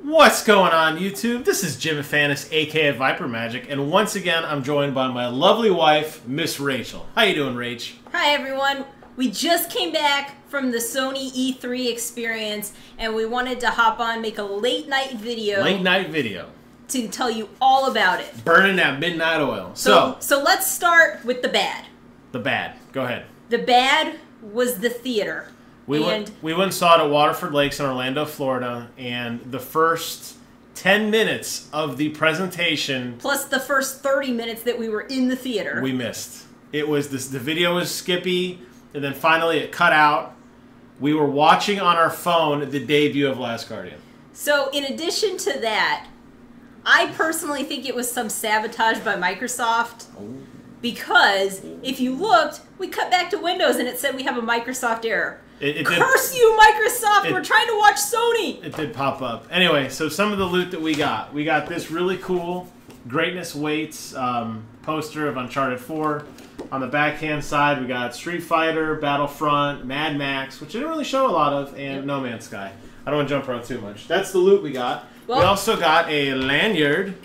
What's going on, YouTube? This is Jim Fanis, aka Viper Magic, and once again, I'm joined by my lovely wife, Miss Rachel. How you doing, Rach? Hi, everyone. We just came back from the Sony E3 experience, and we wanted to hop on, make a late night video. Late night video. To tell you all about it. Burning that midnight oil. So let's start with the bad. The bad. Go ahead. The bad was the theater. We went and saw it at Waterford Lakes in Orlando, Florida, and the first 10 minutes of the presentation, plus the first 30 minutes that we were in the theater, we missed. It was the video was skippy, and then finally it cut out. We were watching on our phone the debut of Last Guardian. So in addition to that, I personally think it was some sabotage by Microsoft. Because if you looked, we cut back to Windows and it said we have a Microsoft error. Curse you, Microsoft! We're trying to watch Sony! It did pop up. Anyway, so some of the loot that we got. We got this really cool Greatness Waits poster of Uncharted 4. On the backhand side, we got Street Fighter, Battlefront, Mad Max, which I didn't really show a lot of, and No Man's Sky. I don't want to jump around too much. That's the loot we got. Well, we also got a lanyard.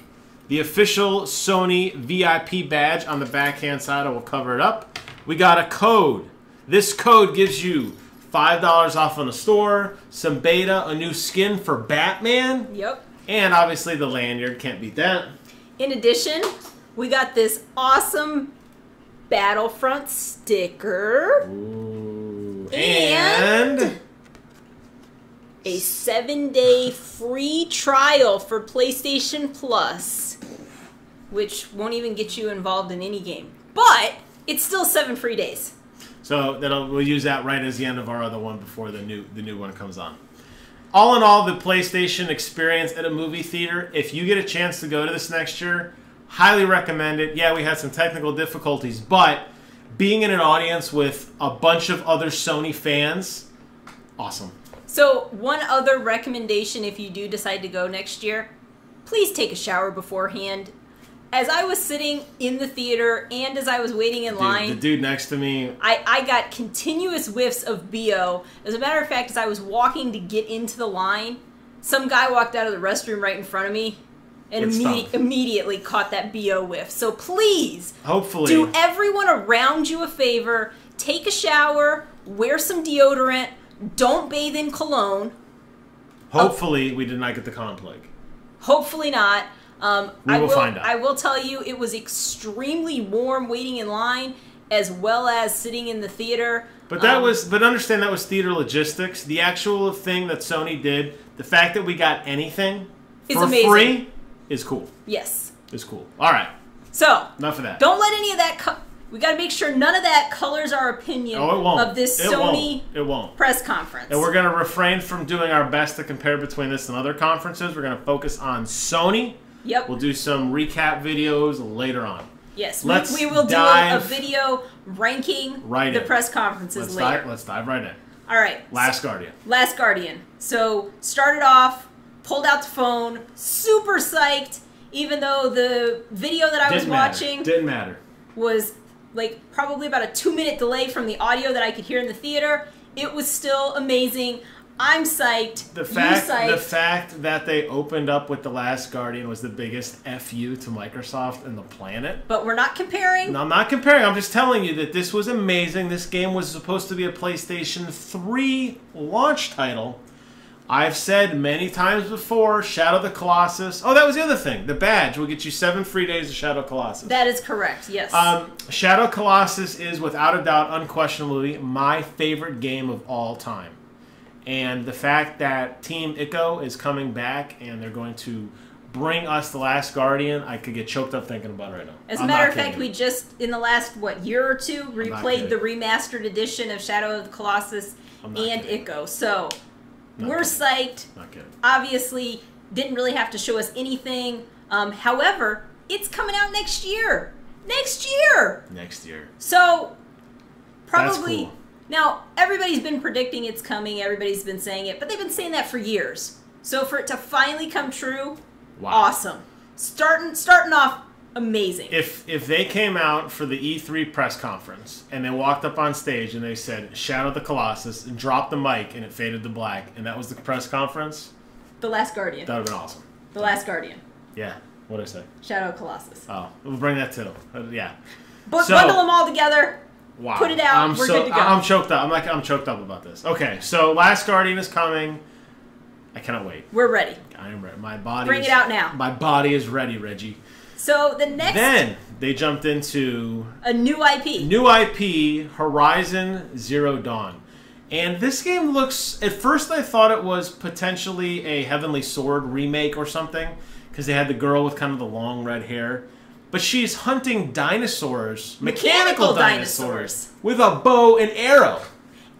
The official Sony VIP badge on the backhand side. I will cover it up. We got a code. This code gives you $5 off on the store, some beta, a new skin for Batman. Yep. And obviously the lanyard. Can't beat that. In addition, we got this awesome Battlefront sticker. Ooh. And a 7-day free trial for PlayStation Plus, which won't even get you involved in any game. But it's still 7 free days. So we'll use that right as the end of our other one before the new one comes on. All in all, the PlayStation experience at a movie theater, if you get a chance to go to this next year, highly recommend it. Yeah, we had some technical difficulties, but being in an audience with a bunch of other Sony fans, awesome. So one other recommendation if you do decide to go next year, please take a shower beforehand. As I was sitting in the theater and as I was waiting in line, the dude next to me, I got continuous whiffs of BO. As a matter of fact, as I was walking to get into the line, some guy walked out of the restroom right in front of me and immediately caught that BO whiff. So please, hopefully, do everyone around you a favor, take a shower, wear some deodorant, don't bathe in cologne. Hopefully, we did not get the con plague. Hopefully not. We will find out. I will tell you, it was extremely warm waiting in line, as well as sitting in the theater. But but understand that was theater logistics. The actual thing that Sony did, the fact that we got anything for free, is cool. Yes, is cool. All right. So enough of that. Don't let any of that. We got to make sure none of that colors our opinion of this Sony press conference. And we're going to refrain from doing our best to compare between this and other conferences. We're going to focus on Sony. Yep. We'll do some recap videos later on. Yes, we will do a video ranking the press conferences later. Let's dive right in. All right. Last Guardian. Last Guardian. So, started off, pulled out the phone, super psyched, even though the video that I was watching didn't matter. Was like probably about a 2-minute delay from the audio that I could hear in the theater. It was still amazing. I'm psyched. The fact that they opened up with The Last Guardian was the biggest FU to Microsoft and the planet. But we're not comparing. No, I'm not comparing. I'm just telling you that this was amazing. This game was supposed to be a PlayStation 3 launch title. I've said many times before, Shadow of the Colossus. Oh, that was the other thing. The badge will get you 7 free days of Shadow of Colossus. That is correct, yes. Shadow of Colossus is, without a doubt, unquestionably, my favorite game of all time. And the fact that Team Ico is coming back and they're going to bring us The Last Guardian, I could get choked up thinking about it right now. As a matter of fact, we just, in the last, year or two, replayed the remastered edition of Shadow of the Colossus and Ico. So, we're psyched. Not kidding. Obviously, didn't really have to show us anything. However, it's coming out next year. Next year! Next year. So, probably... That's cool. Now, everybody's been predicting it's coming. Everybody's been saying it. But they've been saying that for years. So, for it to finally come true, awesome. Starting off amazing. If they came out for the E3 press conference and they walked up on stage and they said Shadow of the Colossus and dropped the mic and it faded to black and that was the press conference, The Last Guardian. That would have been awesome. The Last Guardian. Yeah. What did I say? Shadow of Colossus. Oh, we'll bring that too. Yeah. But bundle them all together. Wow. Put it out. We're good to go. I'm choked up. I'm choked up about this. Okay, so Last Guardian is coming. I cannot wait. We're ready. I am ready. My body. Bring it out now. My body is ready, Reggie. So the next. Then they jumped into a new IP. New IP, Horizon Zero Dawn. And this game looks... At first I thought it was potentially a Heavenly Sword remake or something, because they had the girl with kind of the long red hair. But she's hunting dinosaurs, mechanical dinosaurs, with a bow and arrow.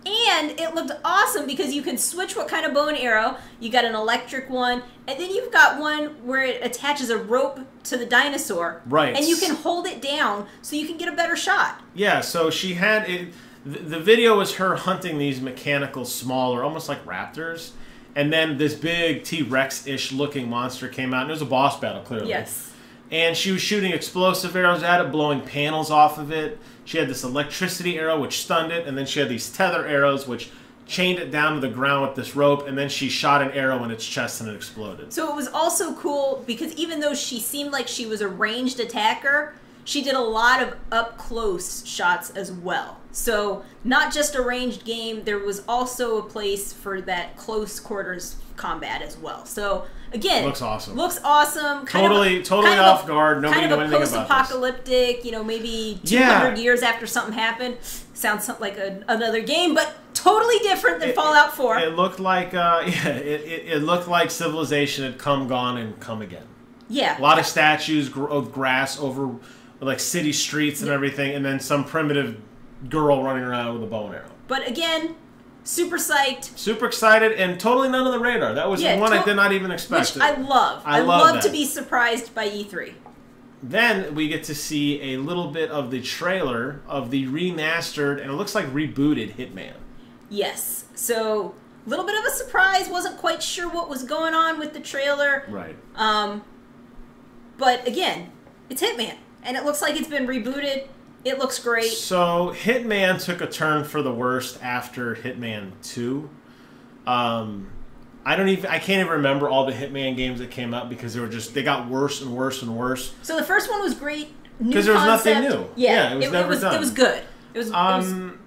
And it looked awesome because you can switch what kind of bow and arrow. You got an electric one, and then you've got one where it attaches a rope to the dinosaur. Right. And you can hold it down so you can get a better shot. Yeah, so she had... The video was her hunting these mechanical, smaller, almost like raptors. And then this big T-Rex-ish looking monster came out. And it was a boss battle, clearly. Yes. And she was shooting explosive arrows at it, blowing panels off of it. She had this electricity arrow, which stunned it. And then she had these tether arrows, which chained it down to the ground with this rope. And then she shot an arrow in its chest and it exploded. So it was also cool because even though she seemed like she was a ranged attacker, she did a lot of up-close shots as well. So not just a ranged game, there was also a place for that close quarters combat as well. So again, looks awesome. Looks awesome. Totally off guard. Nobody knew anything about this. Kind of a post-apocalyptic, maybe 200 years after something happened. Sounds like another game, but totally different than Fallout 4. It looked like it looked like civilization had come, gone, and come again. Yeah. A lot of statues of grass over like city streets and everything, and then some primitive girl running around with a bow and arrow. But again, super psyched. Super excited, and totally none on the radar. That was one I did not even expect. Which I love. I love to be surprised by E3. Then we get to see a little bit of the trailer of the remastered, and it looks like rebooted Hitman. Yes. So, a little bit of a surprise. Wasn't quite sure what was going on with the trailer. Right. But again, it's Hitman. And it looks like it's been rebooted. It looks great. So, Hitman took a turn for the worst after Hitman 2. I can't even remember all the Hitman games that came out because they got worse and worse and worse. So the first one was great. Because there was nothing new. Yeah, it was never done. It was good.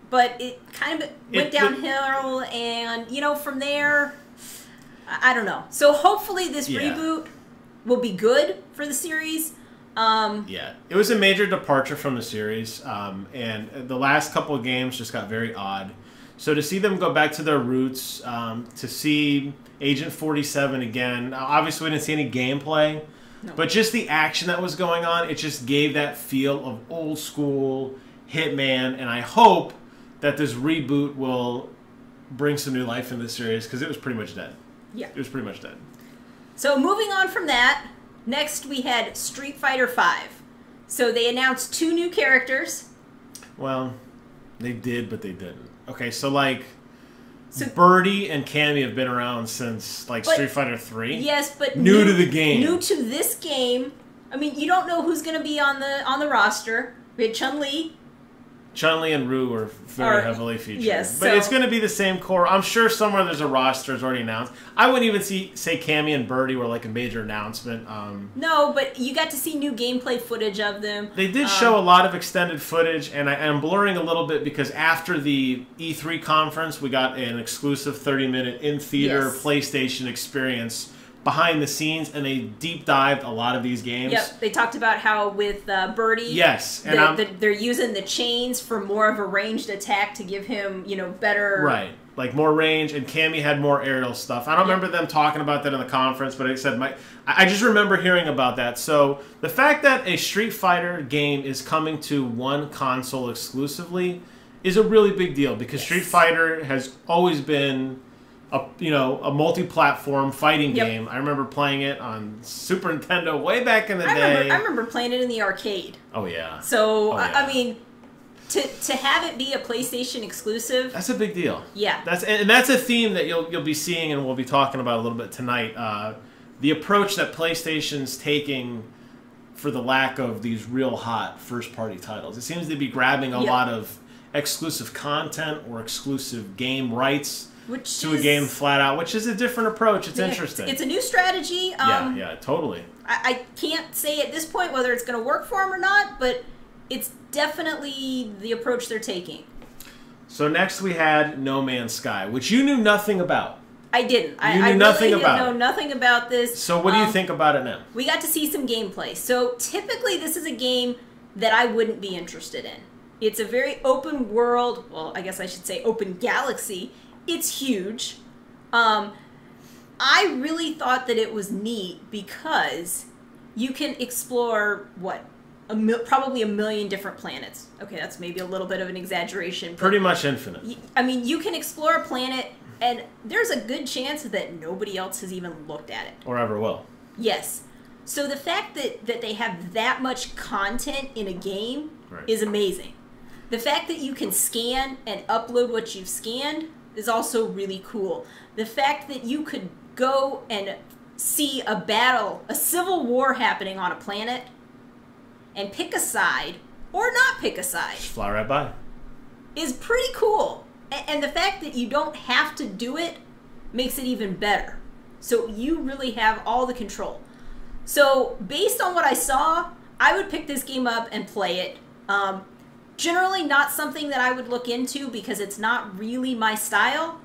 But it kind of went downhill, and from there, I don't know. So hopefully this reboot will be good for the series. Yeah, it was a major departure from the series, and the last couple of games just got very odd. So to see them go back to their roots, to see Agent 47 again, obviously we didn't see any gameplay, but just the action that was going on, it just gave that feel of old school Hitman, and I hope that this reboot will bring some new life into the series, because it was pretty much dead. Yeah. It was pretty much dead. So moving on from that, next we had Street Fighter V. So they announced 2 new characters. Well, they did, but they didn't. Okay, so Birdie and Cammy have been around since Street Fighter 3. Yes, but new to the game. New to this game. I mean, you don't know who's going to be on the roster. We had Chun-Li. Chun-Li and Ryu are very heavily featured. Yes, but it's going to be the same core. I'm sure somewhere there's a roster that's already announced. I wouldn't even say Cammy and Birdie were like a major announcement. No, but you got to see new gameplay footage of them. They did show a lot of extended footage, and I'm blurring a little bit because after the E3 conference, we got an exclusive 30-minute in-theater PlayStation experience behind the scenes, and they deep dived a lot of these games. Yep, they talked about how with Birdie, yes, and they're using the chains for more of a ranged attack to give him, better more range, and Cammy had more aerial stuff. I don't remember them talking about that in the conference, but I just remember hearing about that. So the fact that a Street Fighter game is coming to one console exclusively is a really big deal, because Street Fighter has always been a multi-platform fighting game. I remember playing it on Super Nintendo way back in the day. I remember playing it in the arcade. Oh yeah. So I mean, to have it be a PlayStation exclusive, that's a big deal. Yeah. That's a theme that you'll be seeing, and we'll be talking about a little bit tonight. The approach that PlayStation's taking for the lack of these real hot first-party titles. It seems to be grabbing a lot of exclusive content or exclusive game rights to a game flat out, which is a different approach. It's interesting. It's a new strategy. Yeah, totally. I can't say at this point whether it's going to work for them or not, but it's definitely the approach they're taking. So next we had No Man's Sky, which you knew nothing about. I didn't. I really didn't know nothing about this. So what do you think about it now? We got to see some gameplay. So typically this is a game that I wouldn't be interested in. It's a very open world. Well, I guess I should say open galaxy. It's huge. I really thought that it was neat because you can explore, probably a million different planets. Okay, that's maybe a little bit of an exaggeration. Pretty much infinite. I mean, you can explore a planet, and there's a good chance that nobody else has even looked at it. Or ever will. Yes. So the fact that they have that much content in a game is amazing. The fact that you can scan and upload what you've scanned is also really cool. The fact that you could go and see a battle, a civil war happening on a planet, and pick a side, or not pick a side. Just fly right by. Is pretty cool. And the fact that you don't have to do it makes it even better. So you really have all the control. So based on what I saw, I would pick this game up and play it. Generally not something that I would look into because it's not really my style,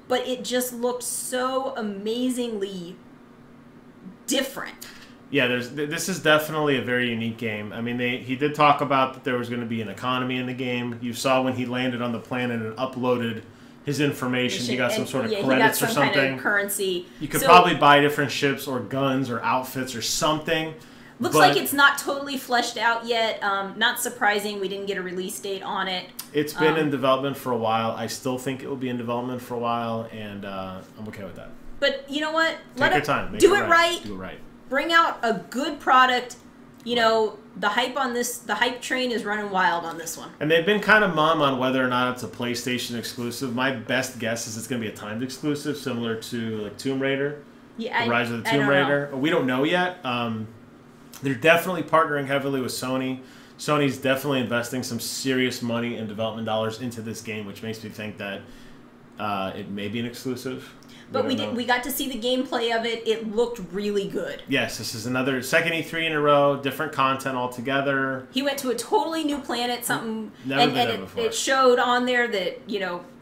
but it just looked so amazingly different. Yeah, this is definitely a very unique game. I mean, he did talk about that there was going to be an economy in the game. You saw when he landed on the planet and uploaded his information, he got some sort of credits or something. Kind of currency. You could probably buy different ships or guns or outfits or something. Looks like it's not totally fleshed out yet. Not surprising, we didn't get a release date on it. It's been in development for a while. I still think it will be in development for a while, and I'm okay with that. But you know what? Take your time. Do it right. Do it right. Bring out a good product. You know, the hype train is running wild on this one. And they've been kind of mum on whether or not it's a PlayStation exclusive. My best guess is it's going to be a timed exclusive, similar to like Tomb Raider. Yeah, the Rise of the Tomb Raider. We don't know yet. They're definitely partnering heavily with Sony. Sony's definitely investing some serious money and development dollars into this game, which makes me think that it may be an exclusive. But we got to see the gameplay of it. It looked really good. Yes, this is another second E3 in a row, different content altogether. He went to a totally new planet, something, Never been there before. It showed on there that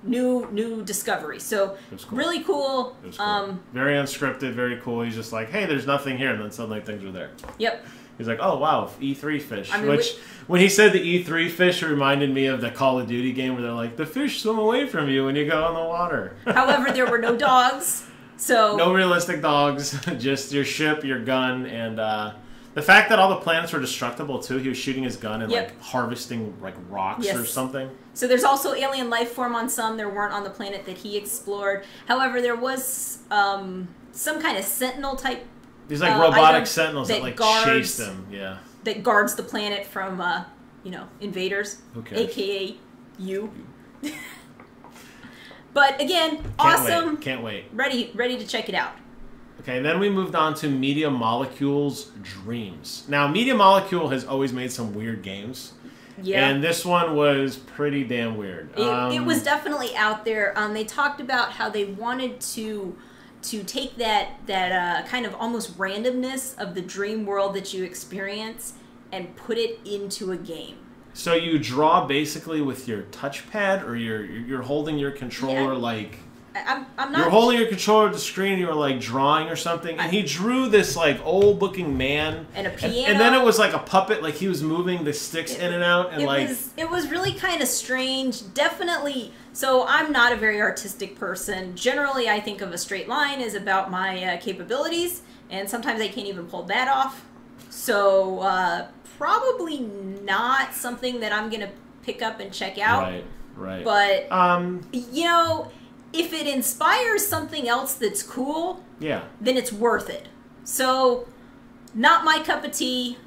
new discovery. So cool. Really cool. It was cool. Very unscripted, very cool. He's just like, hey, there's nothing here, and then suddenly things are there. Yep. He's like, oh wow, E3 fish. I mean, when he said the E3 fish, it reminded me of the Call of Duty game where they're like, the fish swim away from you when you go in the water. However, there were no dogs, so no realistic dogs, just your ship, your gun, and the fact that all the planets were destructible too. He was shooting his gun and like harvesting like rocks or something. So there's also alien life form on some. There weren't on the planet that he explored. However, there was some kind of sentinel type. These like robotic sentinels that like chase them, that guards the planet from, invaders, aka you. But again, awesome. Can't wait. Ready to check it out. Okay, then we moved on to Media Molecule's Dreams. Now, Media Molecule has always made some weird games. Yeah. And this one was pretty damn weird. It was definitely out there. They talked about how they wanted to take that kind of almost randomness of the dream world that you experience and put it into a game. So you draw basically with your touchpad, or you're holding your controller like I'm not. You're holding your controller at the screen, and you were like drawing or something, and he drew this like old looking man and a piano, and then it was like a puppet, like he was moving the sticks in and out, and it was really kind of strange. Definitely. So I'm not a very artistic person. Generally, I think of a straight line as about my capabilities, and sometimes I can't even pull that off. So probably not something that I'm gonna pick up and check out. Right. But if it inspires something else that's cool, then it's worth it. So, not my cup of tea.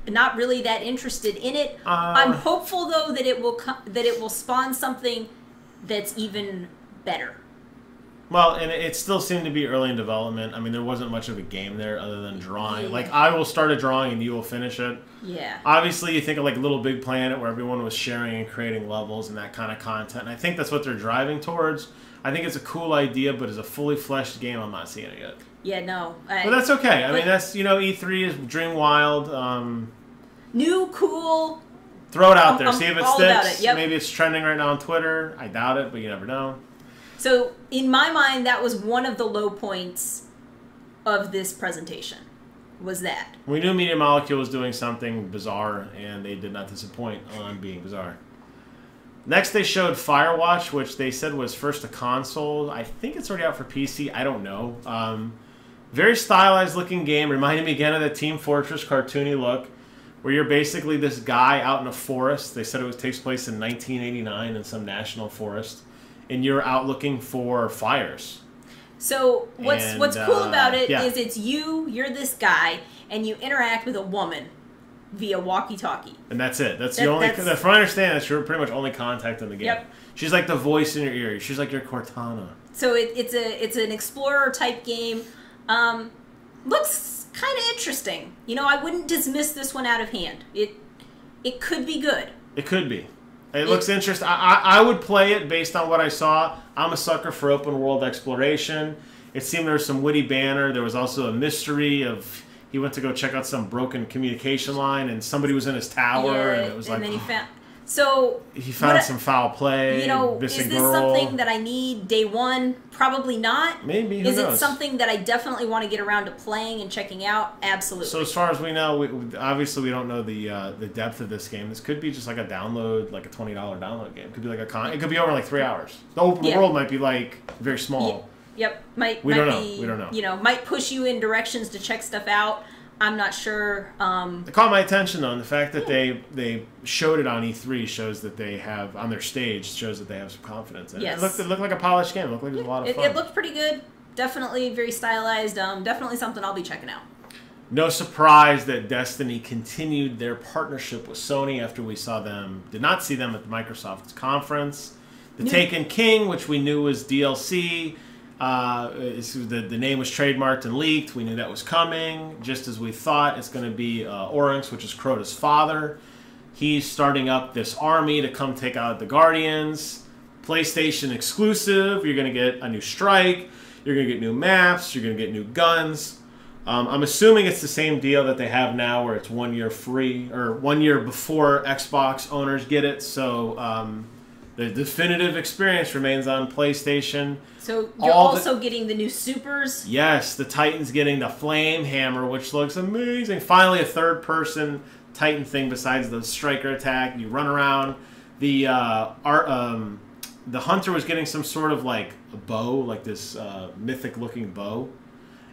Not really that interested in it. I'm hopeful though that it will spawn something that's even better. Well, and it still seemed to be early in development. I mean, there wasn't much of a game there other than drawing. Yeah. Like, I will start a drawing and you will finish it. Yeah. Obviously, you think of like Little Big Planet where everyone was sharing and creating levels and that kind of content. And I think that's what they're driving towards. I think it's a cool idea, but as a fully fleshed game, I'm not seeing it yet. Yeah, no. But that's okay. I mean, that's, E3 is dream wild. New, cool. Throw it out there. See if it all sticks. about it. Yep. Maybe it's trending right now on Twitter. I doubt it, but you never know. So, in my mind, that was one of the low points of this presentation. Was that. We knew Media Molecule was doing something bizarre, and they did not disappoint on being bizarre. Next, they showed Firewatch, which they said was first a console. I think it's already out for PC. I don't know. Very stylized looking game. Reminded me again of the Team Fortress cartoony look, where you're basically this guy out in a forest. They said it takes place in 1989 in some national forest, and you're out looking for fires. So what's cool about it yeah. is it's you're this guy, and you interact with a woman via walkie-talkie. And that's it. That's the only. From what I understand, that's your pretty much only contact in the game. Yep. She's like the voice in your ear. She's like your Cortana. So it's an explorer type game. Looks kind of interesting. I wouldn't dismiss this one out of hand. It could be good. It could be. It looks interesting. I would play it based on what I saw. I'm a sucker for open world exploration. It seemed there was some witty banner. There was also a mystery of he went to go check out some broken communication line, and somebody was in his tower, and it was and like. Then he found some foul play. Is this something that I need day one? Probably not. Maybe. Who knows? Is it something that I definitely want to get around to playing and checking out? Absolutely. So as far as we know, obviously we don't know the depth of this game. This could be just like a download, like a $20 download game. It could be like it could be over like 3 hours. The open world might be like very small. Yep. We don't know. We don't know. Might push you in directions to check stuff out. I'm not sure. It caught my attention though, and the fact that they showed it on E3 shows that they have on their stage shows that they have some confidence. And yes. It looked like a polished game. It looked like it was a lot of fun. It looked pretty good. Definitely very stylized. Definitely something I'll be checking out. No surprise that Destiny continued their partnership with Sony after we did not see them at the Microsoft conference. The Taken King, which we knew was DLC. The name was trademarked and leaked. We knew that was coming. Just as we thought, it's going to be Oryx, which is Crota's father. He's starting up this army to come take out the Guardians. PlayStation exclusive. You're going to get a new strike. You're going to get new maps. You're going to get new guns. I'm assuming it's the same deal that they have now, where it's 1 year free, or 1 year before Xbox owners get it. So the definitive experience remains on PlayStation. So you're also getting the new supers? Yes, the Titan's getting the Flame Hammer, which looks amazing. Finally, a third-person Titan thing besides the striker attack. You run around. The Hunter was getting some sort of like a bow, like this mythic-looking bow.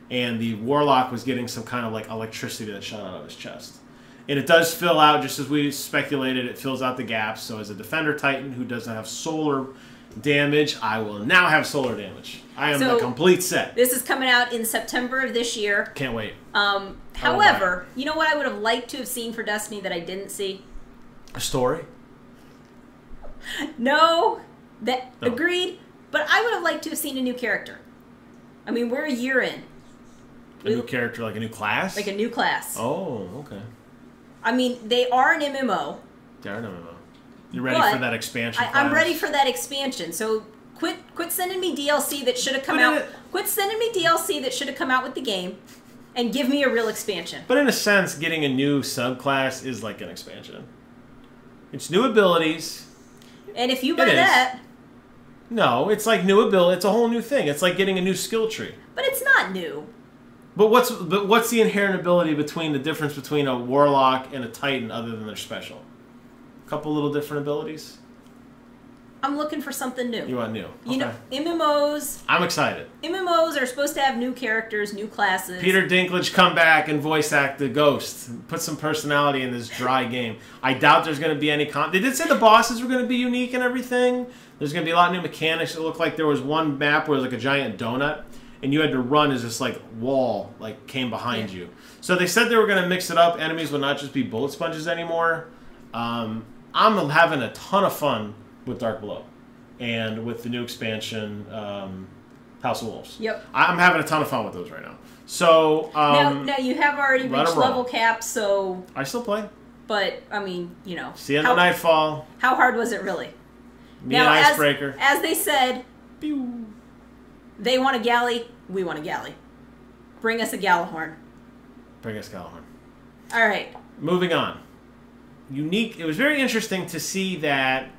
And the Warlock was getting some kind of like electricity that shot out of his chest. And it does fill out, just as we speculated, it fills out the gaps. So as a Defender Titan who doesn't have solar damage, I will now have solar damage. I am the complete set. This is coming out in September of this year. Can't wait. However, you know what I would have liked to have seen for Destiny that I didn't see? A story? No. Agreed. But I would have liked to have seen a new character. I mean, we're a year in. A new character, like a new class? Like a new class. Oh, okay. I mean, they are an MMO. They are an MMO. You ready for that expansion? I'm ready for that expansion. So quit sending me DLC that should have come out. Quit sending me DLC that should have come out with the game, and give me a real expansion. But in a sense, getting a new subclass is like an expansion. It's new abilities. And if you buy that, no, it's like new ability. It's a whole new thing. It's like getting a new skill tree. But it's not new. But what's the inherent ability between the difference between a Warlock and a Titan other than their special? A couple little different abilities? I'm looking for something new. You want new? You know, MMOs... I'm excited. MMOs are supposed to have new characters, new classes. Peter Dinklage come back and voice act the Ghost. Put some personality in this dry game. I doubt there's going to be any... They did say the bosses were going to be unique and everything. There's going to be a lot of new mechanics. It looked like there was one map where it was like a giant donut, and you had to run as this like wall like came behind you. So they said they were going to mix it up. Enemies would not just be bullet sponges anymore. I'm having a ton of fun with Dark Below, and with the new expansion, House of Wolves. Yep. I'm having a ton of fun with those right now. So now you have already reached level cap, so I still play. But I mean, you know, see you in the Nightfall. How hard was it really? An icebreaker. As they said, Pew. They want a galley. We want a galley. Bring us a Gallahorn. Bring us Gallahorn. All right. Moving on. Unique. It was very interesting to see that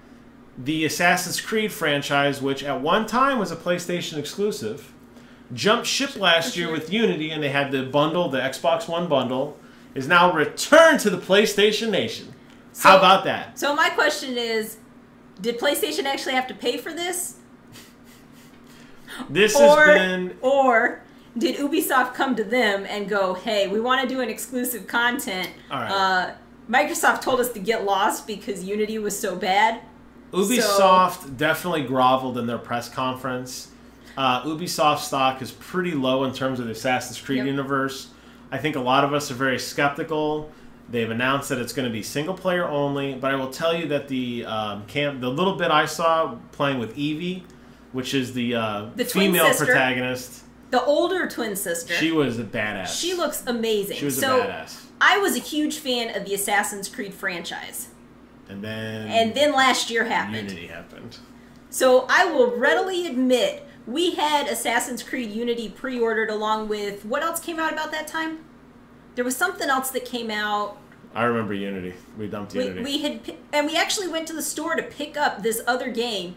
the Assassin's Creed franchise, which at one time was a PlayStation exclusive, jumped ship last year with Unity, and they had the bundle, the Xbox One bundle, is now returned to the PlayStation Nation. So, how about that? So my question is, did PlayStation actually have to pay for this? Or did Ubisoft come to them and go, hey, we want to do an exclusive content. All right. Microsoft told us to get lost because Unity was so bad. Ubisoft definitely groveled in their press conference. Ubisoft stock is pretty low in terms of the Assassin's Creed universe. I think a lot of us are very skeptical. They've announced that it's going to be single player only, but I will tell you that the little bit I saw playing with Evie, which is the female protagonist, the older twin sister, she was a badass. She looks amazing. She was a badass. I was a huge fan of the Assassin's Creed franchise. And then last year happened. Unity happened. So I will readily admit, we had Assassin's Creed Unity pre-ordered along with, what else came out about that time? There was something else that came out. I remember Unity. We dumped Unity. We actually went to the store to pick up this other game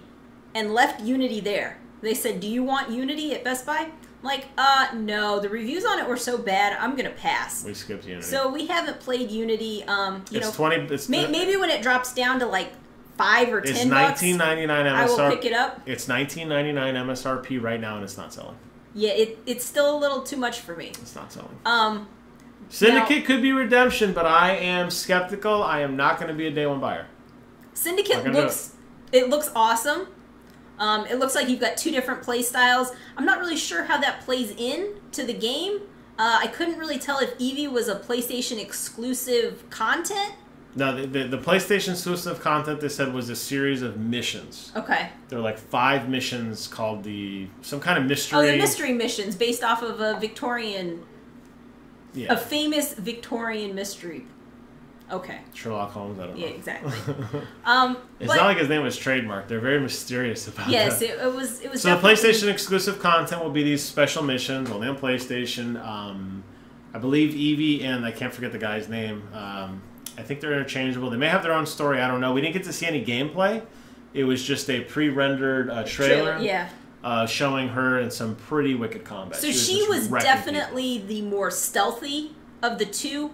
and left Unity there. They said, do you want Unity at Best Buy? I'm like, no, the reviews on it were so bad, I'm going to pass. We skipped Unity. So we haven't played Unity. Maybe when it drops down to like $5 or $10, it's $19.99 MSRP. I will pick it up. It's $19.99 MSRP right now, and it's not selling. Yeah, it's still a little too much for me. It's not selling. Syndicate now, could be redemption, but I am skeptical. I am not going to be a day one buyer. Syndicate looks awesome. It looks like you've got two different play styles. I'm not really sure how that plays in to the game. I couldn't really tell if Eevee was a PlayStation exclusive content. No, the PlayStation exclusive content they said was a series of missions. Okay. There were like 5 missions called some kind of mystery. Oh, the mystery missions based off of a Victorian, a famous Victorian mystery. Okay. Sherlock Holmes, I don't know. Yeah, exactly. It's not like his name was trademarked. They're very mysterious about that. Yes, it was. So the PlayStation exclusive content will be these special missions only on PlayStation. I believe Eevee and I can't forget the guy's name. I think they're interchangeable. They may have their own story. I don't know. We didn't get to see any gameplay. It was just a pre-rendered trailer. Showing her in some pretty wicked combat. So she was definitely the more stealthy of the two.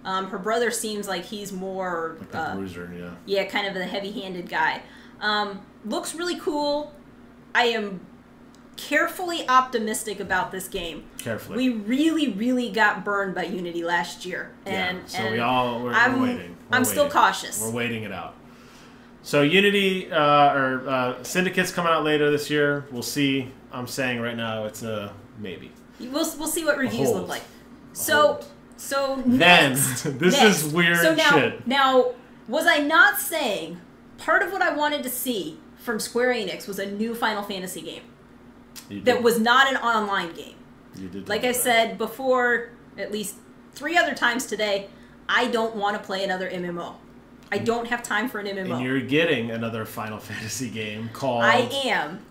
Her brother seems like he's more like the bruiser, yeah, kind of a heavy-handed guy. Looks really cool. I am carefully optimistic about this game. Carefully. We really, really got burned by Unity last year, and we're waiting. I'm still cautious. We're waiting it out. So Unity Syndicate's coming out later this year. We'll see. I'm saying right now it's a maybe. We'll see what reviews look like. So next, this is weird shit. Now, was I not saying part of what I wanted to see from Square Enix was a new Final Fantasy game that was not an online game? You did. Like I said before, at least 3 other times today, I don't want to play another MMO. I don't have time for an MMO. And you're getting another Final Fantasy game called... I am.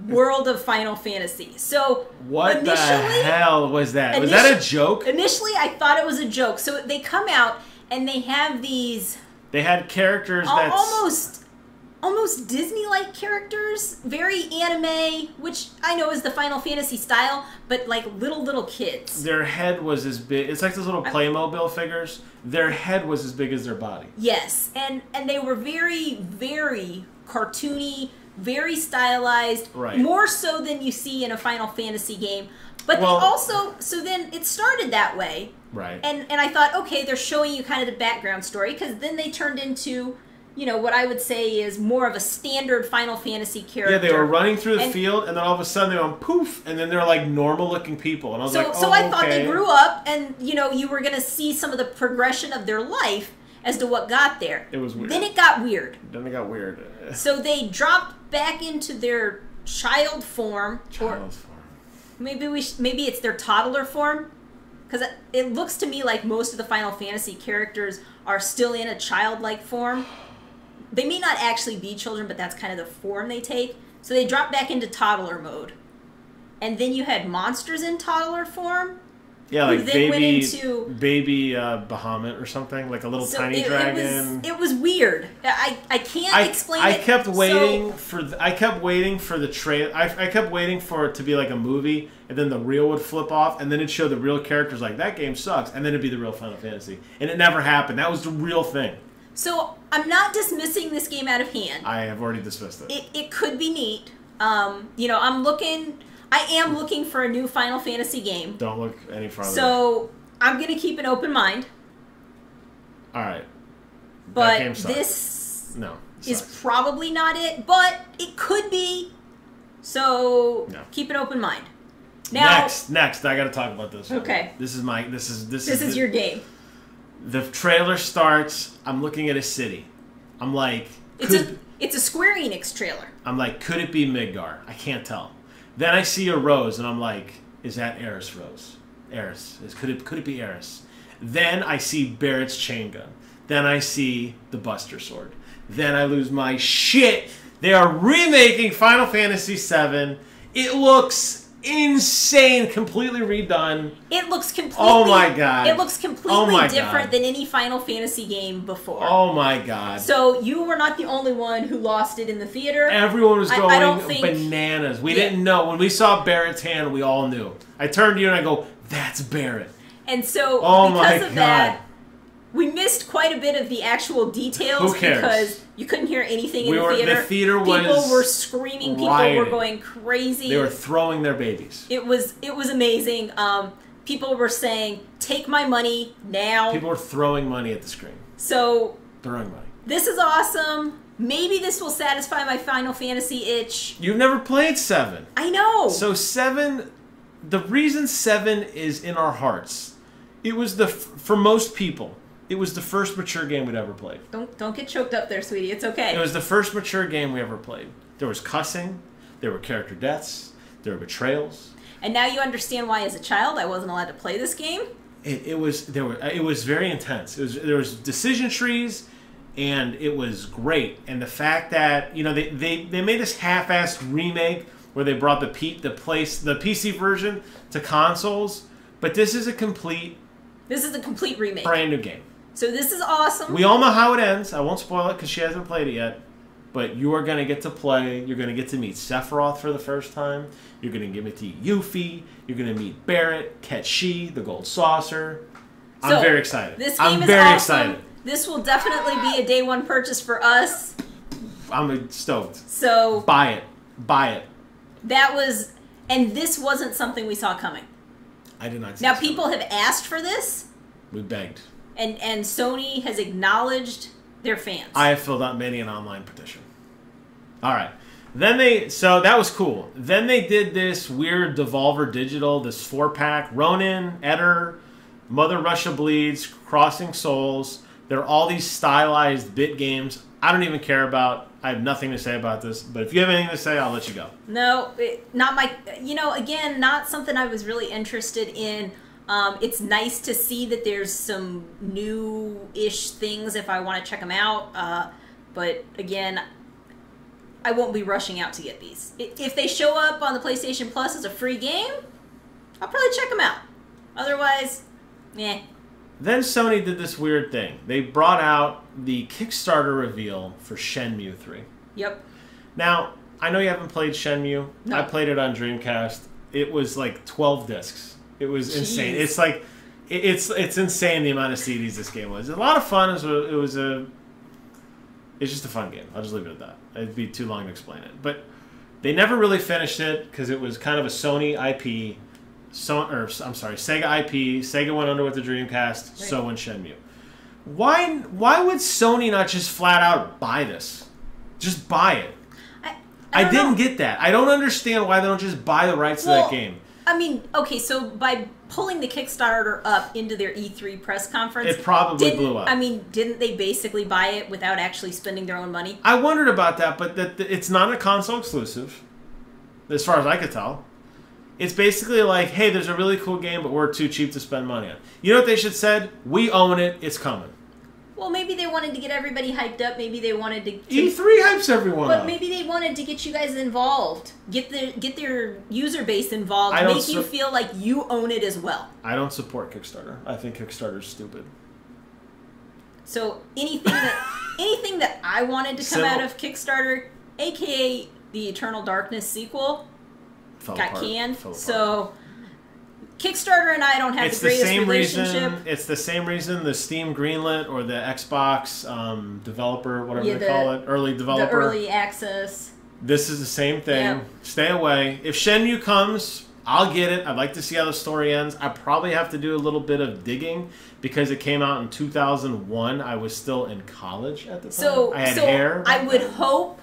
World of Final Fantasy. So what the hell was that? Was that a joke? Initially, I thought it was a joke. So they come out and they have these. They had characters almost Disney-like characters, very anime, which I know is the Final Fantasy style, but like little kids. Their head was as big. It's like those little Playmobil figures. Their head was as big as their body. Yes, and they were very, very cartoony. Very stylized, right. More so than you see in a Final Fantasy game. But they also, so then it started that way. Right. And I thought, okay, they're showing you kind of the background story, because then they turned into, what I would say is more of a standard Final Fantasy character. Yeah, they were running through the field, and then all of a sudden they went poof, and then they're like normal-looking people. And I was like, so I thought they grew up, and, you were going to see some of the progression of their life as to what got there. It was weird. Then it got weird. So they dropped back into their child form. Maybe it's their toddler form, because it looks to me like most of the Final Fantasy characters are still in a childlike form. They may not actually be children, but that's kind of the form they take. So they dropped back into toddler mode. And then you had monsters in toddler form. Yeah, like baby Bahamut or something, like a little tiny dragon. It was weird. I can't explain it. I kept waiting for the trailer. I kept waiting for it to be like a movie, and then the reel would flip off, and then it'd show the real characters like, that game sucks, and then it'd be the real Final Fantasy. And it never happened. That was the real thing. So I'm not dismissing this game out of hand. I have already dismissed it. It could be neat. I am looking for a new Final Fantasy game. Don't look any farther. So I'm going to keep an open mind. All right. But this is probably not it, but it could be. So keep an open mind. Now, next, I got to talk about this. Okay. This is your game. The trailer starts. I'm looking at a city. I'm like, it's a Square Enix trailer. I'm like, could it be Midgar? I can't tell. Then I see a rose, and I'm like, is that Aeris Rose? Aeris. Could it be Aeris? Then I see Barrett's chain gun. Then I see the Buster Sword. Then I lose my shit. They are remaking Final Fantasy VII. It looks insane, completely redone. It looks completely. Oh my god! It looks completely different than any Final Fantasy game before. Oh my god! So you were not the only one who lost it in the theater. Everyone was going bananas. We didn't know when we saw Barrett's hand. We all knew. I turned to you and I go, "That's Barrett." And so because of that, we missed quite a bit of the actual details. Who cares? Because you couldn't hear anything in the theater. The theater people were screaming. Rioting. People were going crazy. They were throwing their babies. It was amazing. People were saying, "Take my money now." People were throwing money at the screen. So throwing money. This is awesome. Maybe this will satisfy my Final Fantasy itch. You've never played 7. I know. So 7, the reason 7 is in our hearts, it was for most people. It was the first mature game we'd ever played. Don't get choked up there, sweetie. It's okay. It was the first mature game we ever played. There was cussing, there were character deaths, there were betrayals. And now you understand why, as a child, I wasn't allowed to play this game. It was very intense. There was decision trees, and it was great. And the fact that they made this half-assed remake where they brought the PC version to consoles, but this is a complete remake, brand new game. So this is awesome. We all know how it ends. I won't spoil it because she hasn't played it yet. But you are going to get to play. You're going to get to meet Sephiroth for the first time. You're going to get to meet Yuffie. You're going to meet Barrett, Ketchi, the Gold Saucer. I'm very excited. This game is very awesome. Excited. This will definitely be a day one purchase for us. I'm stoked. So buy it. Buy it. And this wasn't something we saw coming. I did not see Now, people have asked for this. We begged. And Sony has acknowledged their fans. I have filled out many an online petition. All right. So that was cool. Then they did this weird Devolver Digital, this 4-pack. Ronin, Eder, Mother Russia Bleeds, Crossing Souls. They're all these stylized bit games I don't even care about. I have nothing to say about this. But if you have anything to say, I'll let you go. No, not my... again, not something I was really interested in. It's nice to see that there's some new-ish things if I want to check them out. But again, I won't be rushing out to get these. If they show up on the PlayStation Plus as a free game, I'll probably check them out. Otherwise, meh. Then Sony did this weird thing. They brought out the Kickstarter reveal for Shenmue 3. Yep. Now, I know you haven't played Shenmue. No. I played it on Dreamcast. It was like 12 discs. It was insane. It's like it's insane the amount of CDs this game was. A lot of fun. It's just a fun game. I'll just leave it at that. It'd be too long to explain it. But they never really finished it because it was kind of a Sony IP. Sega IP. Sega went under with the Dreamcast. Right. So went Shenmue. Why would Sony not just flat out buy this? Just buy it. I didn't get that. I don't understand why they don't just buy the rights to that game. I mean, okay, so by pulling the Kickstarter up into their E3 press conference... It probably blew up. I mean, didn't they basically buy it without actually spending their own money? I wondered about that, but it's not a console exclusive, as far as I could tell. It's basically like, hey, there's a really cool game, but we're too cheap to spend money on. You know what they should have said? We own it. It's coming. Well, maybe they wanted to get everybody hyped up. Maybe they wanted to E3 hypes everyone up. But maybe they wanted to get you guys involved. Get their user base involved. Make you feel like you own it as well. I don't support Kickstarter. I think Kickstarter's stupid. So anything that I wanted to come out of Kickstarter, aka the Eternal Darkness sequel, got canned. So Kickstarter and I don't have the greatest relationship. It's the same reason the Steam greenlit or the Xbox developer, whatever they call it, early developer. The early access. This is the same thing. Yep. Stay away. If Shenmue comes, I'll get it. I'd like to see how the story ends. I probably have to do a little bit of digging because it came out in 2001. I was still in college at the time. I had hair. I would hope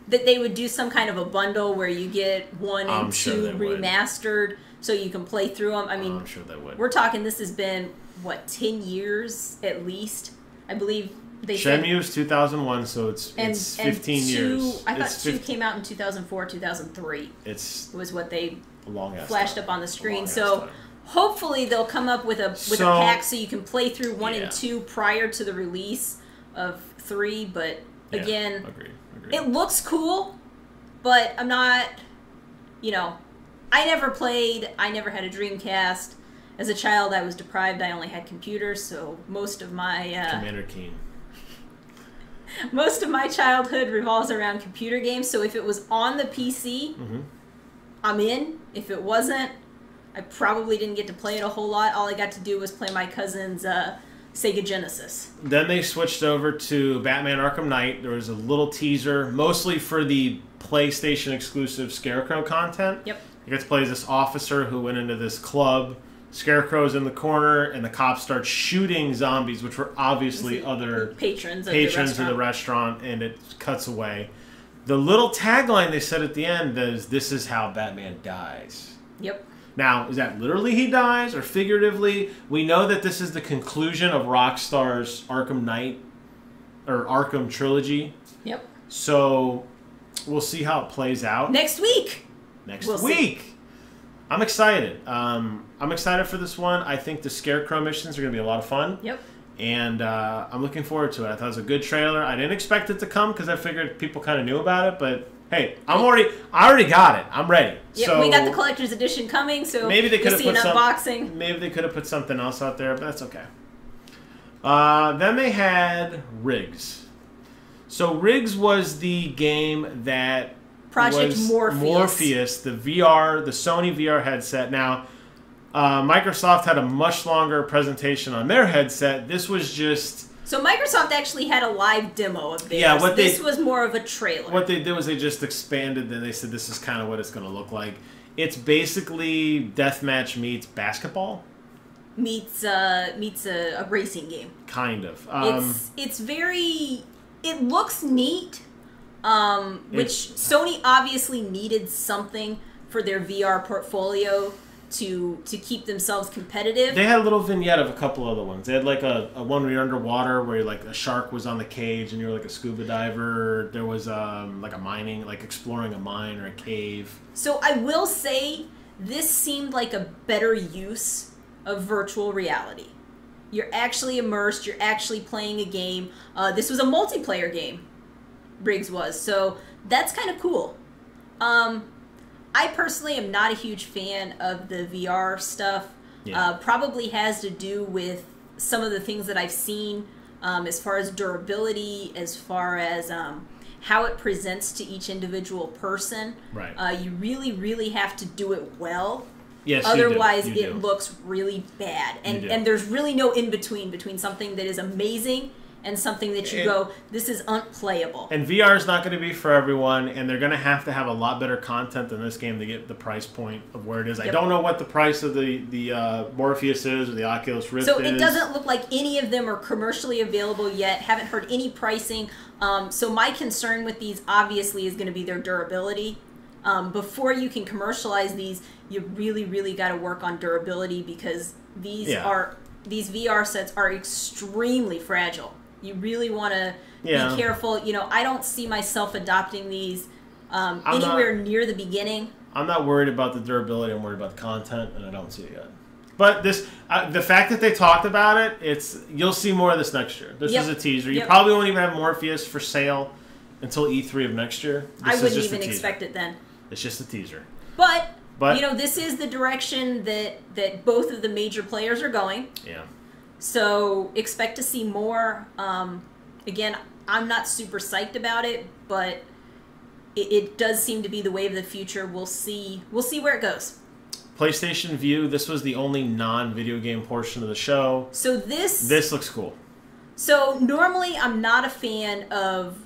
that they would do some kind of a bundle where you get 1 and 2 remastered. So you can play through them. I mean, I'm sure they would. We're talking. This has been 10 years at least. I believe they said Shenmue's 2001, so it's 15 years. I thought 2 came out in 2004, 2003. Was what they flashed up on the screen. So hopefully they'll come up with a pack so you can play through 1 and 2 prior to the release of 3. But again, agreed. It looks cool, but I'm not. I never played. I never had a Dreamcast. As a child, I was deprived. I only had computers, so most of my Commander Keen. Most of my childhood revolves around computer games. So if it was on the PC, I'm in. If it wasn't, I probably didn't get to play it a whole lot. All I got to do was play my cousin's Sega Genesis. Then they switched over to Batman Arkham Knight. There was a little teaser, mostly for the PlayStation exclusive Scarecrow content. Yep. You get to play as this officer who went into this club. Scarecrow's in the corner, and the cops start shooting zombies, which were obviously other patrons of the restaurant, and it cuts away. The little tagline they said at the end is, "This is how Batman dies." Yep. Now, is that literally he dies, or figuratively? We know that this is the conclusion of Rockstar's Arkham Knight, or Arkham trilogy. Yep. So, we'll see how it plays out. Next week! Next week! I'm excited. I'm excited for this one. I think the Scarecrow missions are going to be a lot of fun. Yep. And I'm looking forward to it. I thought it was a good trailer. I didn't expect it to come because I figured people kind of knew about it. But hey, I already got it. I'm ready. Yeah, so we got the collector's edition coming. So maybe they could have put unboxing. Maybe they could have put something else out there, but that's okay. Then they had Riggs. So Riggs was the game that Project Morpheus, the Sony VR headset. Now, Microsoft had a much longer presentation on their headset. This was just... So Microsoft actually had a live demo of theirs. Yeah, this was more of a trailer. What they did was they just expanded, and they said this is kind of what it's going to look like. It's basically deathmatch meets basketball. Meets a racing game. Kind of. It's very... It looks neat. Which Sony obviously needed something for their VR portfolio to keep themselves competitive. They had a little vignette of a couple other ones. They had like a one where you're underwater, where like a shark was on the cage and you were like a scuba diver. There was like a mining, like exploring a mine or a cave. So I will say this seemed like a better use of virtual reality. You're actually immersed. You're actually playing a game. This was a multiplayer game. Riggs was. So that's kind of cool. I personally am not a huge fan of the VR stuff. Yeah. Probably has to do with some of the things that I've seen as far as durability, as far as how it presents to each individual person. Right. You really, really have to do it well. Yes, otherwise, you do. It looks really bad. And there's really no in-between between something that is amazing and something that you go, this is unplayable. And VR is not going to be for everyone, and they're going to have a lot better content than this game to get the price point of where it is. Yep. I don't know what the price of the Morpheus is or the Oculus Rift is. So it doesn't look like any of them are commercially available yet. Haven't heard any pricing. So my concern with these obviously is going to be their durability. Before you can commercialize these, you really, really got to work on durability because these VR sets are extremely fragile. You really want to be careful. You know, I don't see myself adopting these anywhere near the beginning. I'm not worried about the durability. I'm worried about the content, and I don't see it yet. But this, the fact that they talked about it, you'll see more of this next year. This is a teaser. You probably won't even have Morpheus for sale until E3 of next year. I wouldn't even expect it then. It's just a teaser. But you know, this is the direction that both of the major players are going. Yeah. So expect to see more. Again, I'm not super psyched about it, but it does seem to be the way of the future. We'll see where it goes. PlayStation View, this was the only non-video game portion of the show. So this looks cool. So normally I'm not a fan of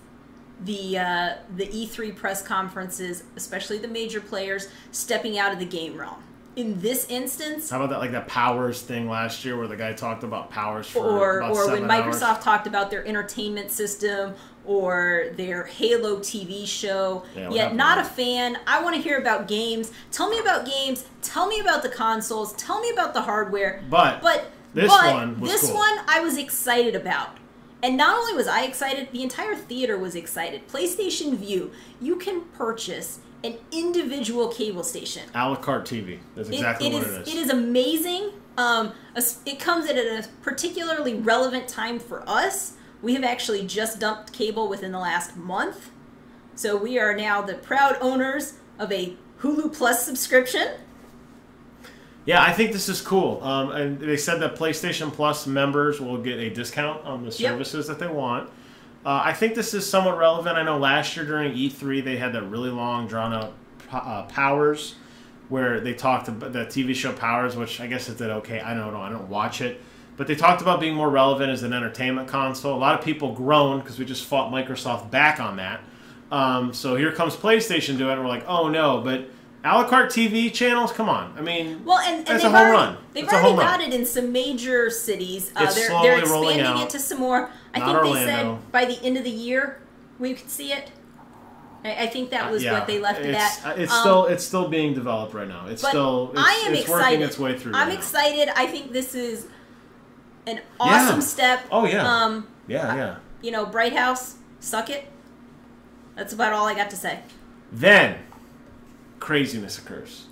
the E3 press conferences, especially the major players, stepping out of the game realm. In this instance... How about that, like that Powers thing last year where the guy talked about Powers for about 7 when Microsoft hours? talked about their entertainment system or their Halo TV show. Yet not a fan. I want to hear about games. Tell me about games. Tell me about the consoles. Tell me about the hardware. But this one I was excited about. And not only was I excited, the entire theater was excited. PlayStation View, you can purchase an individual cable station. A la carte TV. That's exactly what it is. It is amazing. It comes at a particularly relevant time for us. We have actually just dumped cable within the last month. So we are now the proud owners of a Hulu Plus subscription. Yeah, I think this is cool. And they said that PlayStation Plus members will get a discount on the services that they want. I think this is somewhat relevant. I know last year during E3 they had that really long, drawn-out Powers, where they talked about the TV show Powers, which I guess it did okay. I don't watch it. But they talked about being more relevant as an entertainment console. A lot of people groaned because we just fought Microsoft back on that. So here comes PlayStation doing it, and we're like, oh no, but a la carte TV channels, come on. I mean, that's a home run. They've already got it in some major cities. They're expanding it to some more. I think they said by the end of the year we could see it. I think that was what they left it at. It's still being developed right now. It's working its way through. I'm excited. I think this is an awesome step. Oh yeah. You know, Bright House, suck it. That's about all I got to say. Then craziness occurs.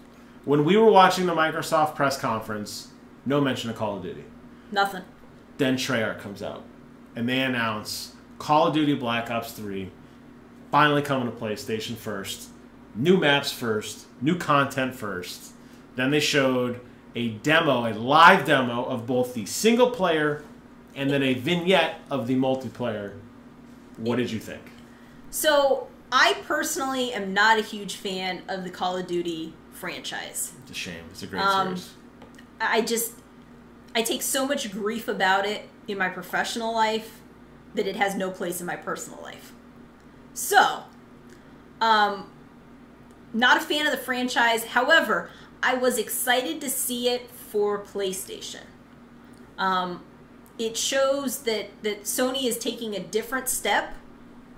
When we were watching the Microsoft press conference, no mention of Call of Duty. Nothing. Then Treyarch comes out, and they announce Call of Duty Black Ops 3 finally coming to PlayStation first, new maps first, new content first. Then they showed a live demo of both the single player and then a vignette of the multiplayer. What did you think? So, I personally am not a huge fan of the Call of Duty franchise. It's a shame. It's a great series. I take so much grief about it in my professional life that it has no place in my personal life. So, not a fan of the franchise. However, I was excited to see it for PlayStation. It shows that Sony is taking a different step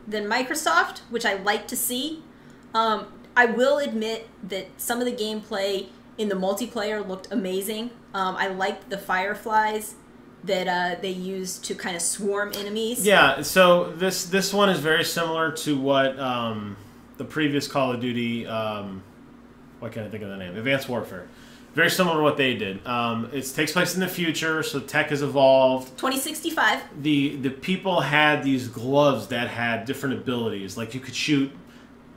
than Microsoft, which I like to see. I will admit that some of the gameplay in the multiplayer looked amazing. I liked the fireflies that they used to kind of swarm enemies. Yeah, so this one is very similar to what the previous Call of Duty, what can I think of the name? Advanced Warfare. Very similar to what they did. It takes place in the future, so tech has evolved. 2065. The people had these gloves that had different abilities. Like you could shoot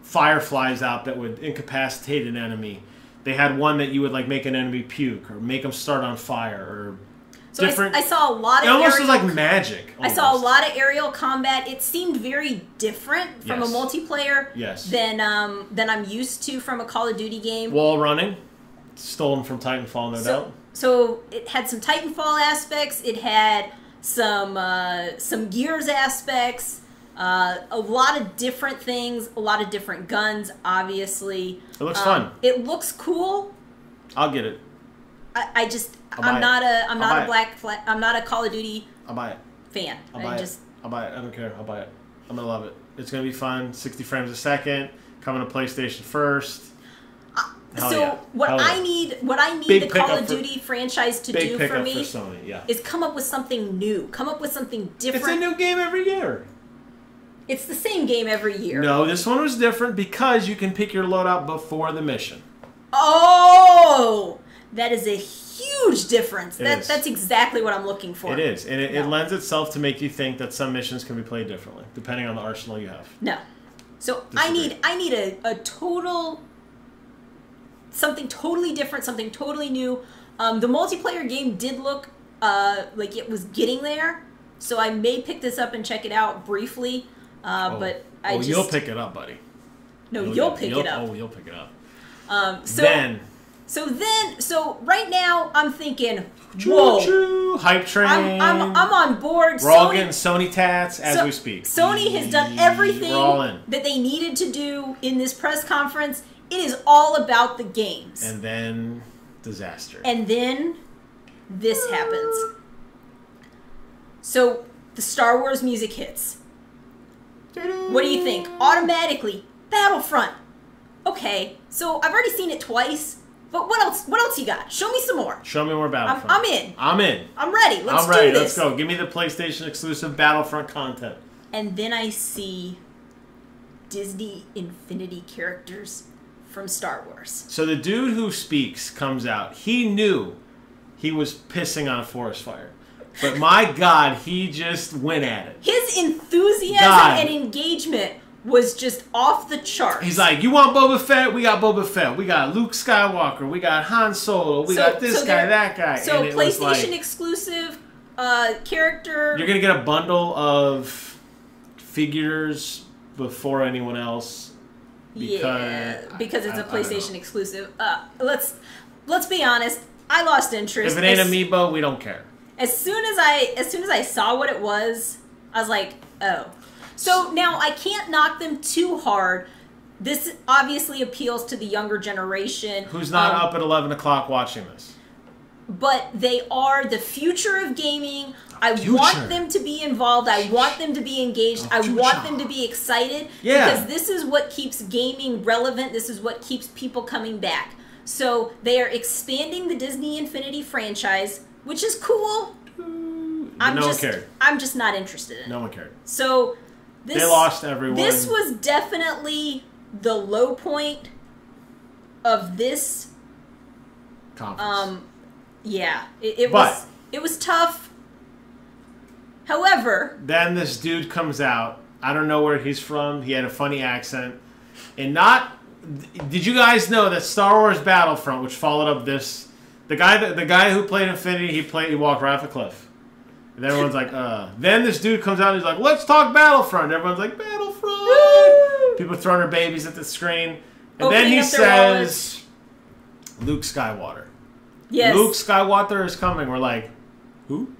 fireflies out that would incapacitate an enemy. They had one that you would like make an enemy puke or make them start on fire or so different. I saw a lot of. It almost was like magic. Almost. I saw a lot of aerial combat. It seemed very different from a multiplayer. Yes. Than I'm used to from a Call of Duty game. Wall running. Stolen from Titanfall, no doubt. So it had some Titanfall aspects. It had some Gears aspects. A lot of different things. A lot of different guns. Obviously, it looks fun. It looks cool. I'll get it. I'm not a Call of Duty. I'll buy it. Fan. I'll buy it. I don't care. I'll buy it. I'm gonna love it. It's gonna be fun. 60 frames a second. Coming to PlayStation first. What I need the Call of Duty franchise to do for me is come up with something new. Come up with something different. It's a new game every year. It's the same game every year. No, this one was different because you can pick your loadout before the mission. Oh! That is a huge difference. That's exactly what I'm looking for. It is, and it lends itself to make you think that some missions can be played differently depending on the arsenal you have. No, so I need a total something totally different, something totally new. The multiplayer game did look like it was getting there, so I may pick this up and check it out briefly. But you'll pick it up, buddy. No, you'll pick it up. Oh, you'll pick it up. So right now I'm thinking, whoa, hype train. I'm on board. We're all getting Sony tats as we speak. Sony has done everything that they needed to do in this press conference. It is all about the games. And then disaster. And then this happens. So the Star Wars music hits. What do you think? Automatically, Battlefront. Okay, so I've already seen it twice, but what else? What else you got? Show me some more. Show me more Battlefront. I'm in. I'm in. I'm ready. Let's do this. Let's go. Give me the PlayStation exclusive Battlefront content. And then I see Disney Infinity characters from Star Wars. So the dude who speaks comes out. He knew he was pissing on a forest fire. But my God, he just went at it. His enthusiasm and engagement was just off the charts. He's like, you want Boba Fett? We got Boba Fett. We got Luke Skywalker. We got Han Solo. We got this guy, that guy. So and PlayStation exclusive character. You're going to get a bundle of figures before anyone else. Because it's a PlayStation exclusive. Let's be honest. I lost interest. If it ain't Amiibo, we don't care. As soon as I saw what it was, I was like, oh. So now I can't knock them too hard. This obviously appeals to the younger generation. Who's not up at 11 o'clock watching this. But they are the future of gaming. I want them to be involved. I want them to be engaged. I want them to be excited. Yeah. Because this is what keeps gaming relevant. This is what keeps people coming back. So they are expanding the Disney Infinity franchise, which is cool. No one cared. I'm just not interested in it. No one cared. So they lost everyone. This was definitely the low point of this conference. Yeah, it was tough. However, then this dude comes out. I don't know where he's from. He had a funny accent, and did you guys know that Star Wars Battlefront, which followed up this, the guy who played Infinity, he walked right off a cliff. And everyone's like, Then this dude comes out and he's like, let's talk Battlefront. And everyone's like, Battlefront! Woo! People throwing their babies at the screen. And then he says, Luke Skywalker. Yes. Luke Skywalker is coming. We're like, who?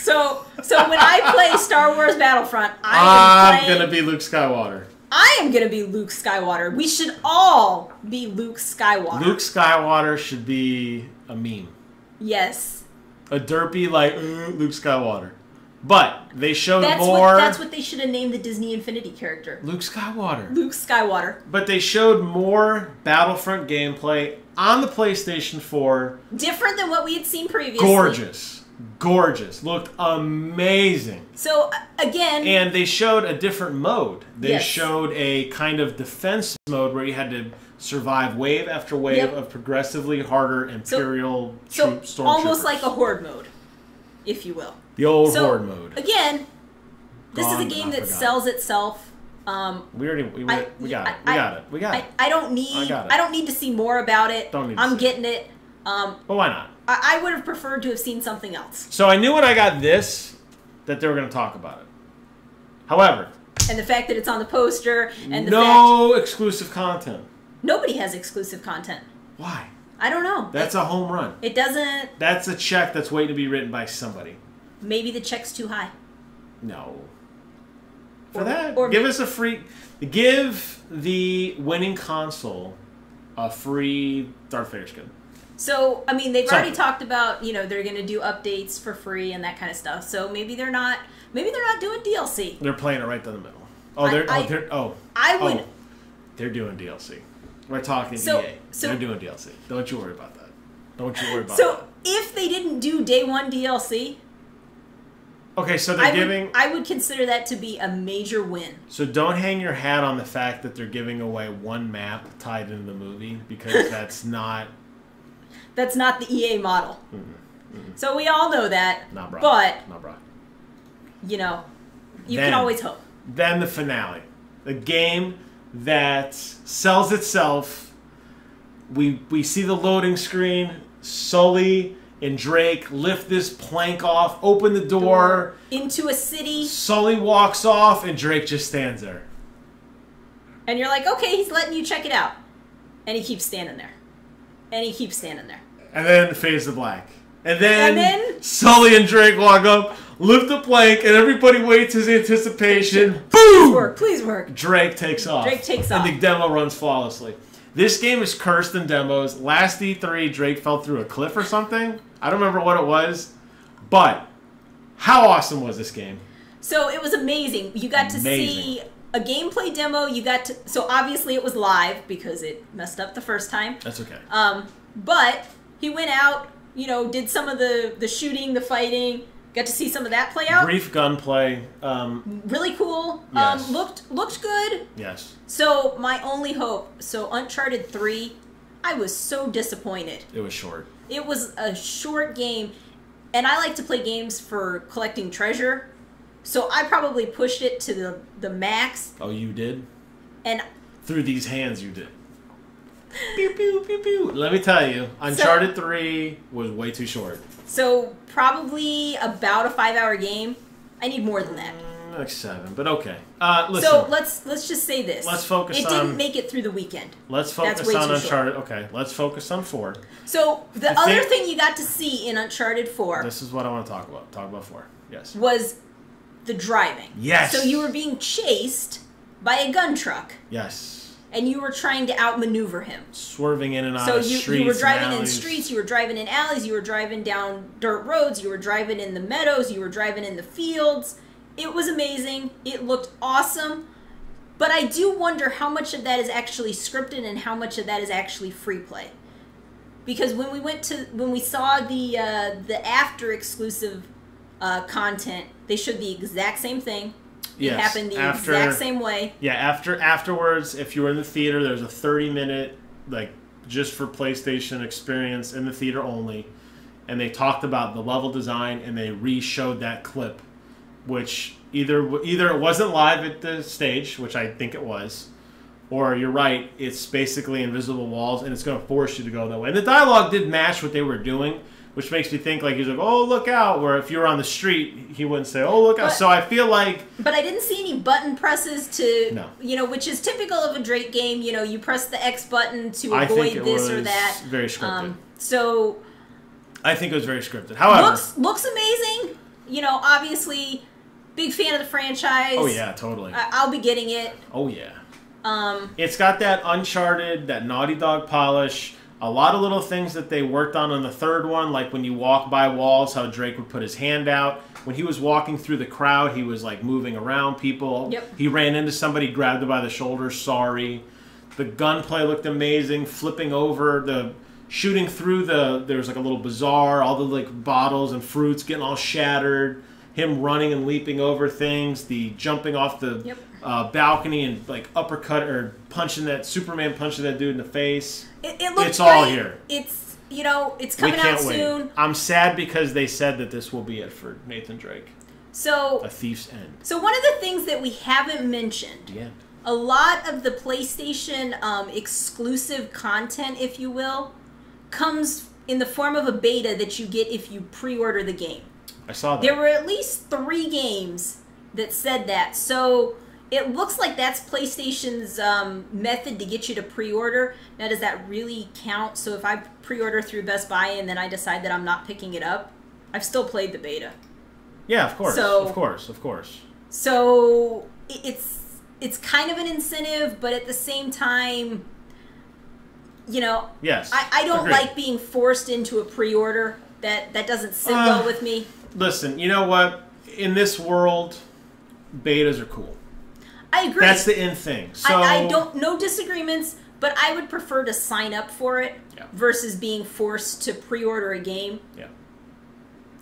So when I play Star Wars Battlefront, I'm going to be Luke Skywalker. I am going to be Luke Skywalker. We should all be Luke Skywalker. Luke Skywalker should be a meme. Yes. A derpy, Luke Skywalker. But they showed more... That's what they should have named the Disney Infinity character. Luke Skywalker. Luke Skywalker. But they showed more Battlefront gameplay on the PlayStation 4. Different than what we had seen previously. Gorgeous. Looked amazing. So, again... And they showed a different mode. They showed a kind of defense mode where you had to survive wave after wave of progressively harder Imperial stormtroopers. Almost like a Horde mode, if you will. The old Horde mode. Again, this is a game that sells itself. We got it. I don't need to see more about it. I'm getting it. But why not? I would have preferred to have seen something else. So I knew when I got this that they were going to talk about it. However, and the fact that it's on the poster and exclusive content. Nobody has exclusive content. Why? I don't know. That's a home run. It doesn't... That's a check that's waiting to be written by somebody. Maybe the check's too high. No. Give us a free... Give the winning console a free Darth Vader skin. So, I mean, they've already talked about, they're going to do updates for free and that kind of stuff. So maybe they're not doing DLC. They're playing it right down the middle. They're doing DLC. We're talking EA. They're doing DLC. Don't you worry about that. So if they didn't do day one DLC, okay, so they're giving... I would consider that to be a major win. So don't hang your hat on the fact that they're giving away one map tied into the movie, because that's not... That's not the EA model. So we all know that. Not bra. But, not bra. You know, you can always hope. Then the finale. The game that sells itself. We see the loading screen. Sully and Drake lift this plank off, open the door. Into a city. Sully walks off, and Drake just stands there. And you're like, okay, he's letting you check it out. And he keeps standing there. And he keeps standing there. And then fades to black. And then Sully and Drake walk up, lift the plank, and everybody waits his anticipation. Boom! Please work, please work. Drake takes off. Drake takes off. And the demo runs flawlessly. This game is cursed in demos. Last E3, Drake fell through a cliff or something. I don't remember what it was. But how awesome was this game? So it was amazing. You got to see a gameplay demo. You got to... So obviously it was live because it messed up the first time. That's okay. But he went out, you know, did some of the shooting, the fighting. Got to see some of that play out. Brief gunplay. Really cool. Yes. Looked good. Yes. So my only hope, so Uncharted 3, I was so disappointed. It was short. It was a short game, and I like to play games for collecting treasure, so I probably pushed it to the max. Oh, you did? And through these hands, you did. Pew, pew, pew, pew. Let me tell you, Uncharted 3 was way too short. So probably about a 5-hour game. I need more than that. Like 7, but okay. Listen. So let's just say this. Let's focus on... It didn't make it through the weekend. Let's focus on Uncharted. Okay, let's focus on 4. So the other thing you got to see in Uncharted 4... This is what I want to talk about. Talk about 4. Yes. Was the driving. Yes. So you were being chased by a gun truck. Yes. And you were trying to outmaneuver him. Swerving in and out of streets. So you were driving in streets, you were driving in alleys, you were driving down dirt roads, you were driving in the meadows, you were driving in the fields. It was amazing. It looked awesome. But I do wonder how much of that is actually scripted and how much of that is actually free play. Because when we saw the after exclusive content, they showed the exact same thing. Yes, it happened the exact same way. Yeah, afterwards, if you were in the theater, there's a 30-minute, like, just for PlayStation experience in the theater only. And they talked about the level design, and they re-showed that clip, which either it wasn't live at the stage, which I think it was, or you're right, it's basically invisible walls, and it's going to force you to go that way. And the dialogue did match what they were doing, which makes me think like he's like, oh, look out. Where if you were on the street, he wouldn't say, oh, look out. So I feel like... But I didn't see any button presses to, you know, which is typical of a Drake game. You know, you press the X button to avoid this or that. Very scripted. So... I think it was very scripted. However... Looks amazing. You know, obviously, big fan of the franchise. Oh, yeah, totally. I'll be getting it. Oh, yeah. It's got that Uncharted, that Naughty Dog polish... A lot of little things that they worked on the third one, like when you walk by walls, how Drake would put his hand out. When he was walking through the crowd, he was like moving around people. Yep. He ran into somebody, grabbed him by the shoulder, sorry. The gunplay looked amazing, flipping over, the shooting through there was like a little bazaar, all the like bottles and fruits getting all shattered. Him running and leaping over things, the jumping off the balcony and like uppercut or punching that Superman punching that dude in the face. It looks it's all here. It's, you know, it's coming out soon. I'm sad because they said that this will be it for Nathan Drake. So A Thief's End. So one of the things that we haven't mentioned, The end. A lot of the PlayStation exclusive content, if you will, comes in the form of a beta that you get if you pre-order the game. I saw that. There were at least 3 games that said that. So it looks like that's PlayStation's method to get you to pre-order. Now, does that really count? So if I pre-order through Best Buy and then I decide that I'm not picking it up, I've still played the beta. Yeah, of course. So, of course. So it's kind of an incentive, but at the same time, you know, yes, I don't like being forced into a pre-order. That doesn't sit well with me. Listen, you know what? In this world, betas are cool. I agree. That's the in thing. So I don't, no disagreements, but I would prefer to sign up for it versus being forced to pre-order a game. Yeah.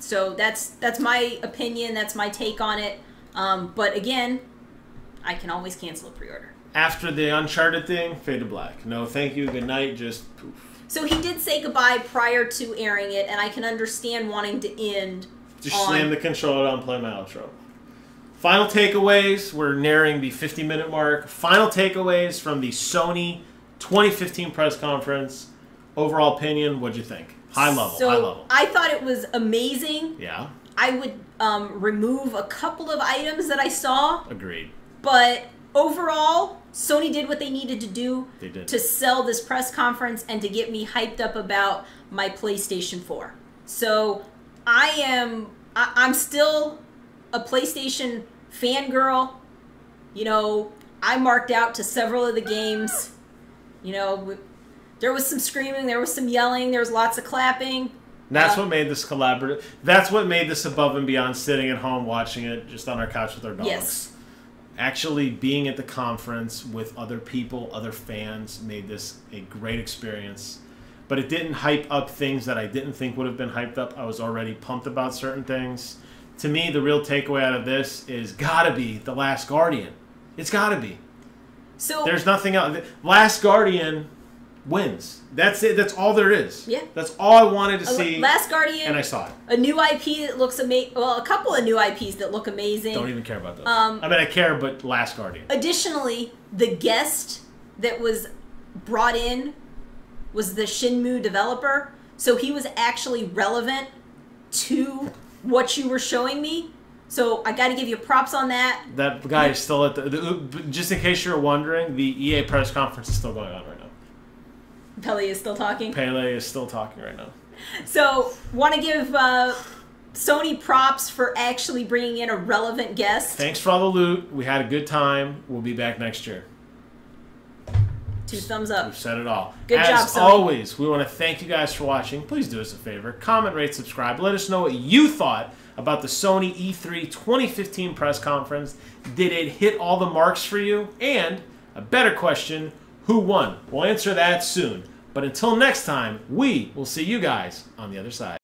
So that's my opinion. That's my take on it. But again, I can always cancel a pre-order. After the Uncharted thing, fade to black. No, thank you, good night, just poof. So he did say goodbye prior to airing it, and I can understand wanting to end. Just slam the controller down and play my outro. Final takeaways. We're nearing the 50-minute mark. Final takeaways from the Sony 2015 press conference. Overall opinion, what'd you think? High level, so high level. I thought it was amazing. Yeah. I would remove a couple of items that I saw. Agreed. But overall, Sony did what they needed to do to sell this press conference and to get me hyped up about my PlayStation 4. So I'm still a PlayStation fangirl. You know, I marked out to several of the games. You know, there was some screaming, there was some yelling, there was lots of clapping. That's what made this collaborative. That's what made this above and beyond sitting at home watching it just on our couch with our dogs. Yes. Actually being at the conference with other people, other fans, made this a great experience. But it didn't hype up things that I didn't think would have been hyped up. I was already pumped about certain things. To me, the real takeaway out of this is gotta be The Last Guardian. It's gotta be. So there's nothing else. Last Guardian wins. That's it. That's all there is. Yeah. That's all I wanted to see. Last Guardian. And I saw it. A new IP that looks amazing. Well, a couple of new IPs that look amazing. Don't even care about those. I mean, I care, but Last Guardian. Additionally, the guest that was brought in was the Shenmue developer. So he was actually relevant to what you were showing me. So I got to give you props on that. That guy is still at just in case you're wondering, the EA press conference is still going on right now. Pele is still talking? Pele is still talking right now. So, want to give Sony props for actually bringing in a relevant guest. Thanks for all the loot. We had a good time. We'll be back next year. 2 thumbs up. We've said it all. Good job, As Sony. always, we want to thank you guys for watching. Please do us a favor. Comment, rate, subscribe. Let us know what you thought about the Sony E3 2015 press conference. Did it hit all the marks for you? And a better question, who won? We'll answer that soon. But until next time, we will see you guys on the other side.